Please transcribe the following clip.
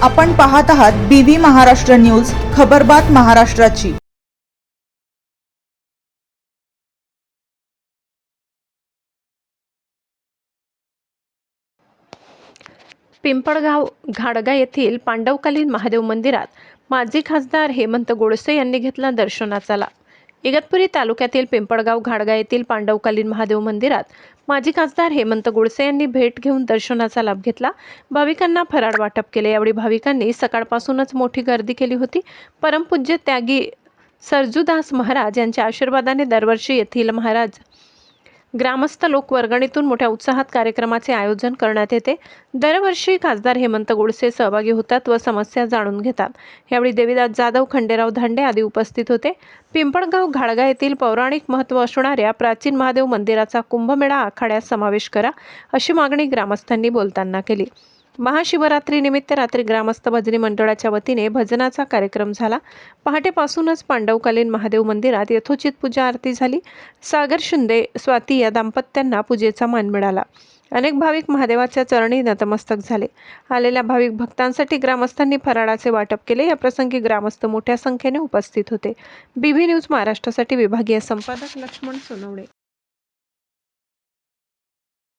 आपण पाहत आहात BV महाराष्ट्र न्यूज, खबरबात महाराष्ट्राची। पिंपळगाव घाडगा येथील पांडवकालीन महादेव मंदिरात माजी खासदार हेमंत गोडसे यांनी घेतला दर्शनाचा लाभ। इगतपुरी तालुक्यातील पिंपळगाव घाडगा येथील पांडवकालीन महादेव मंदिरात माजी खासदार हेमंत गोडसे यांनी भेट घेऊन दर्शनाचा लाभ घेतला। भाविकांना फराळ वाटप केले। यावेळी भाविकांनी सकाळपासूनच मोठी गर्दी केली होती। परमपूज्य त्यागी सरजूदास महाराज यांच्या आशीर्वादाने दरवर्षी येथील महाराज ग्रामस्थ लोक वर्गणीतून मोठ्या उत्साहात कार्यक्रमाचे आयोजन करण्यात येते। दरवर्षी खासदार हेमंत गोडसे सहभागी होतात व समस्या जाणून घेतात। यावेळी देवीदास जाधव, खंडेराव धांडे आदी उपस्थित होते। पिंपळगाव घाडगा येथील पौराणिक महत्त्व असणाऱ्या प्राचीन महादेव मंदिराचा कुंभमेळा आखाड्यात समावेश करा, अशी मागणी ग्रामस्थांनी बोलताना केली। महाशिवरात्रीनिमित्त रात्री ग्रामस्थ भजनी मंडळाच्या वतीने भजनाचा कार्यक्रम झाला। पहाटेपासूनच पांडवकालीन महादेव मंदिरात यथोचित पूजा आरती झाली। सागर शिंदे, स्वाती या दाम्पत्यांना पूजेचा मान मिळाला। अनेक भाविक महादेवाच्या चरणी नतमस्तक झाले। आलेल्या भाविक भक्तांसाठी ग्रामस्थांनी फराळाचे वाटप केले। या प्रसंगी ग्रामस्थ मोठ्या संख्येने उपस्थित होते। BV न्यूज महाराष्ट्रासाठी विभागीय संपादक लक्ष्मण सोनवणे।